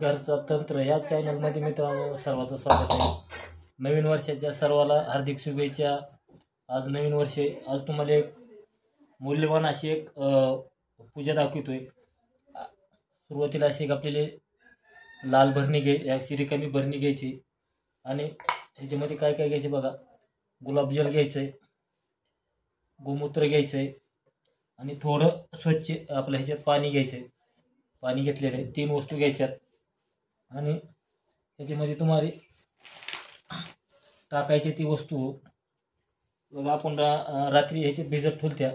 घरचा तंत्र या चॅनलमध्ये मित्रांनो सर्वांचं स्वागत आहे। नवीन वर्षाच्या सर्वाला हार्दिक शुभेच्छा। आज नवीन वर्ष, आज तुम्हाला एक मूल्यवान अशी एक पूजा दाखवतोय। सुरुवातीला अशी एक आपल्याला लाल भरणी अशी रिकामी भरणी घ्यायची आणि ह्याच्यामध्ये काय काय घ्यायचे बघा। गुलाबजल घ्यायचंय, गोमूत्र घ्यायचंय आणि थोडं स्वच्छ आपल्या ह्याच्यात पाणी घ्यायचंय। पाणी घेतलेले 3 वस्तू घ्यायच्यात आणि त्याच्यामध्ये तुम्हाला टाकायची ती वस्तू बघा। आपण रात्री ह्याच्यात भिजत ठेवल्या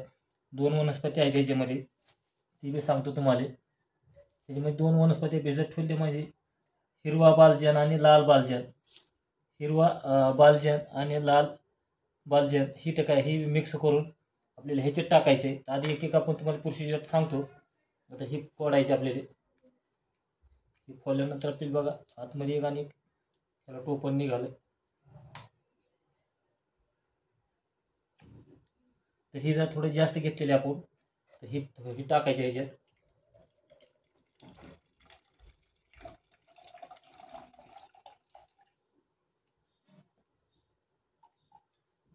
2 वनस्पती आहेत ह्याच्यामध्ये, ती मी सांगतो तुम्हाला। त्याच्यामध्ये 2 वनस्पती भिजत ठेवल्या म्हणजे हिरवा बालजन आणि लाल बालजन। हिरवा बालजन आणि लाल बालजन ही मिक्स करून आपल्याला ह्याच्यात टाकायचे। आधी एक एक आपण तुम्हाला प्रोसिजर सांगतो। आता ही फोडायची आपल्याला, ही फोडल्यानंतर आपल्याला बघा आतमध्ये एक आणि त्याला टोपण निघालं, तर ही जर थोडं जास्त घेतलेली आपण तर ही टाकायची ह्याच्यात।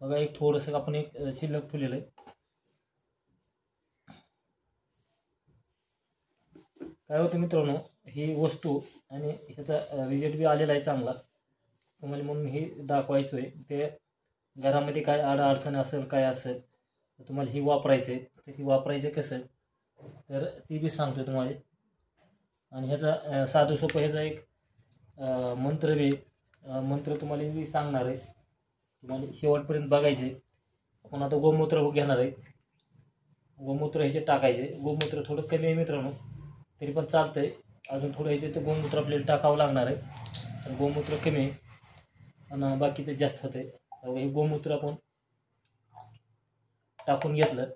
बघा एक थोडंसं आपण एक शिल्लक ठेवलेलं आहे। काय होतं मित्रांनो, ही वस्तू आणि ह्याचा रिझल्ट बी आलेला आहे चांगला तुम्हाला, म्हणून हे दाखवायचं आहे। ते घरामध्ये काय अडचण असेल काय असेल तर तुम्हाला ही वापरायचं आहे। तर ही वापरायचं कसं तर ती बी सांगतो तुम्हाला। आणि ह्याचा साधू सोपं ह्याचा एक मंत्र तुम्हाला मी सांगणार आहे, तुम्हाला शेवटपर्यंत बघायचे। आपण आता गोमूत्र घेणार आहे, गोमूत्र ह्याच्यात टाकायचे। गोमूत्र थोडं कमी आहे मित्रांनो तरी पण चालतंय, अजून थोडं ह्याच्यात तर गोमूत्र आपल्याला टाकावं लागणार आहे। तर गोमूत्र कमी आहे आणि बाकीचं जास्त होतं आहे। हे गोमूत्र आपण टाकून घेतलं।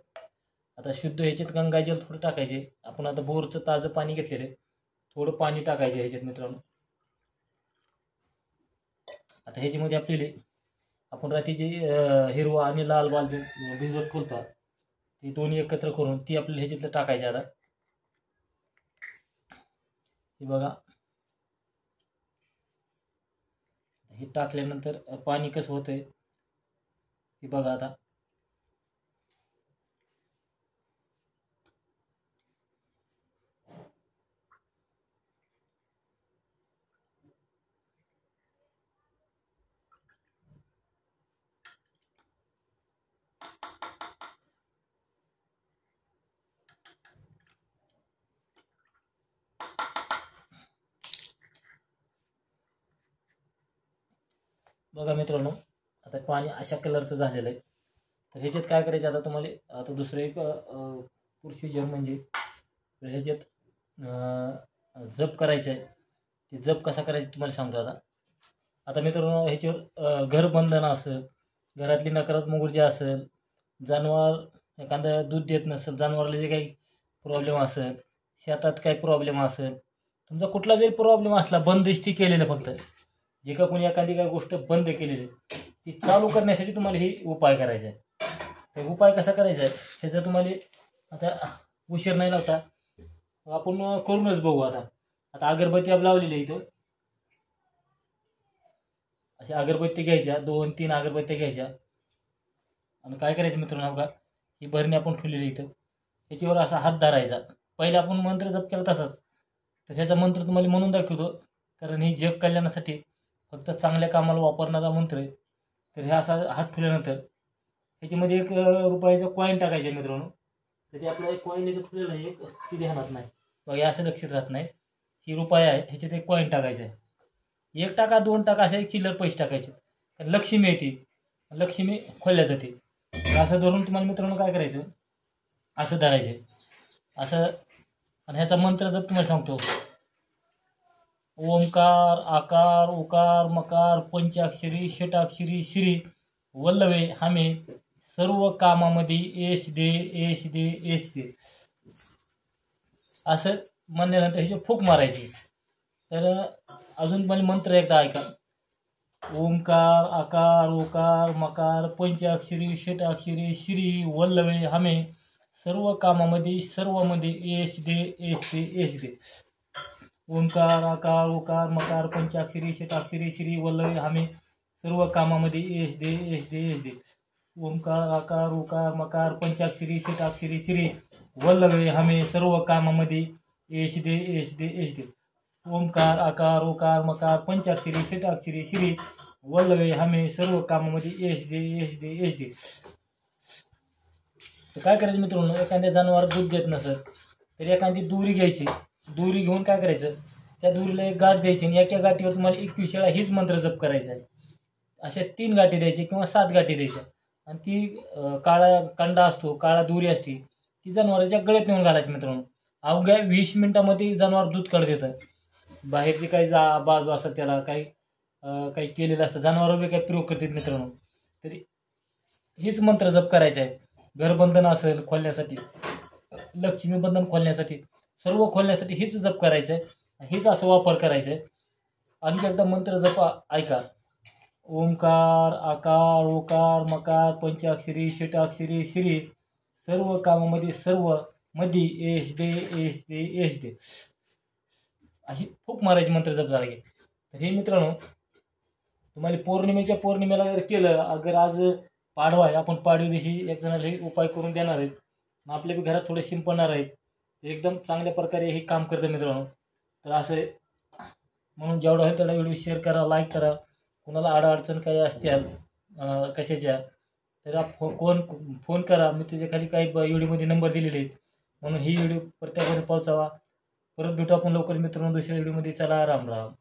आता शुद्ध ह्याच्यात गंगाजल थोडं टाकायचे। आपण आता बोरचं ताजं पाणी घेतलेलं आहे, थोडं पाणी टाकायचं ह्याच्यात मित्रांनो। आता ह्याच्यामध्ये आपल्याला आपण रात्रीची हिरवा आणि लाल बालजन भिजवत ठेवतात ती दोन्ही एकत्र करून ती आपल्याला ह्याच्यातलं टाकायची। आता हे बघा, हे टाकल्यानंतर पाणी कसं होतंय हे बघा। आता बघा मित्रांनो, आता पाणी अशा कलरचं झालेलं आहे। तर ह्याच्यात काय करायचं आता तुम्हाला, आता दुसरं एक प्रोसिजर म्हणजे ह्याच्यात जप करायचं आहे। ते जप कसा करायचं तुम्हाला सांगतो। आता मित्रांनो, ह्याच्यावर घरबंधन असेल, घरातली नकारात्मक ऊर्जा असेल, जनावर एखादं दूध देत नसेल, जनावराला जे काही प्रॉब्लेम असेल, शेतात काही प्रॉब्लेम असेल, तुमचा कुठला जरी प्रॉब्लेम असला, बंदिस्ती केलेलं फक्त जे का कोणी एखादी काही गोष्ट बंद केलेली ती चालू करण्यासाठी तुम्हाला हे उपाय करायचा आहे। ते उपाय कसा करायचा आहे ह्याचा तुम्हाला आता उशीर नाही लावता, आपण करूनच बघू। आता अगरबत्ती आपण लावलेली आहे इथं, अशा अगरबत्ती घ्यायच्या, 2-3 अगरबत्त्या घ्यायच्या आणि काय करायचं मित्रांनो बघा, ही भरणी आपण ठेवलेली इथं, ह्याच्यावर असा हात धरायचा। पहिले आपण मंत्र जप केला तसाच, तर ह्याचा मंत्र तुम्हाला म्हणून दाखवतो कारण ही जग कल्याणासाठी फक्त चांगल्या कामाला वापरणारा मंत्र आहे। तर हे असा हात ठेवल्यानंतर ह्याच्यामध्ये 1 रुपयाचा कॉईन टाकायचा मित्रांनो। तर ते आपला एक कॉईन इथं ठेवलेला आहे, एक ती ध्यानात नाही बघा, हे असं लक्षात राहत नाही। ही रुपया आहे, ह्याच्यात 1 कॉईन टाकायचा आहे। 1 टाका 2 टाका असे चिल्लर पैसे टाकायचे, कारण लक्ष्मी येते, लक्ष्मी खोलल्या जाते। तर असं धरून तुम्हाला मित्रांनो काय करायचं, असं धरायचं असं। आणि ह्याचा मंत्र जर तुम्हाला सांगतो, ओंकार आकार उकार मकार पंचाक्षरी षटाक्षरी श्री वल्लवे हमे सर्व कामामध्ये यश दे यश दे यश दे, असं म्हणल्यानंतर ह्याची फूक मारायची। तर अजून पण मंत्र एकदा ऐका, ओंकार आकार उकार मकार पंचाक्षरी षटाक्षरी श्री वल्लवे हमे सर्व कामामध्ये सर्वमध्ये यश दे यश दे यश दे, ओंकार आकार उकार मकार पंचाक्षरी षटाक्षरी श्री वल्लवे हमे सर्व कामामध्ये यश दे यश दे यश दे. ओंकार आकार उकार मकार पंचाक्षरी षटाक्षरी श्री वल्लवे हमे सर्व कामामध्ये यश दे यश दे यश दे. ओंकार आकार उकार मकार पंचाक्षरी षटाक्षरी श्री वल्लवे हमे सर्व कामामध्ये यश दे यश दे यश दे. तर काय करायचं मित्रांनो, एखाद्या जनावर दूध देत नसत तर एखादी दोरी घ्यायची. दोरी घेऊन काय करायचं, त्या दोरीला एक गाठ द्यायची आणि एका गाठीवर तुम्हाला 21 वेळा हीच मंत्र जप करायचा आहे. अशा 3 गाठी द्यायची किंवा 7 गाठी द्यायच्या आणि ती काळा कंडा असतो, काळा दोरी असते, ती जनावरांच्या गळ्यात नेऊन घालायची मित्रांनो. अवघ्या 20 मिनिटामध्ये जनावर दूध काढत येतं. बाहेरची काही बाजू असतात त्याला काही केलेलं असतं, जनावर बी काही प्रयोग करतात मित्रांनो. तरी हेच मंत्र जप करायचं आहे. घरबंधन असेल खोलण्यासाठी, लक्ष्मी बंधन खोलण्यासाठी, सर्व खोलण्यासाठी हेच जप करायचं आहे. हेच असं वापर करायचा आहे. आणखी एकदा मंत्र जप ऐका. ओंकार आकार उकार मकार पंचाक्षरी षटाक्षरी श्री सर्व कामामध्ये सर्व मध्ये यश दे यश दे यश दे. अशी फूक मारायची मंत्र जप झाला की. तर हे मित्रांनो तुम्हाला पौर्णिमेला जर केलं, अगर आज पाडवा आहे, आपण पाडव्या दिवशी एक जणाला हे उपाय करून देणार आहेत, आपल्या बी घरात थोडे शिंपणार आहेत, एकदम चांगल्या प्रकारे हे काम करतं मित्रांनो. तर असं म्हणून जेवढा होईल तेवढा व्हिडिओ शेअर करा, लाईक करा. कुणाला अडचण काही असतील कशाच्या तर फोन करा. मी त्याच्या खाली काही व्हिडिओमध्ये नंबर दिलेले आहेत, म्हणून ही व्हिडिओ प्रत्येकाने पोहोचावा. परत भेटू आपण लवकर मित्रांनो दुसऱ्या व्हिडिओमध्ये. चला राम राम.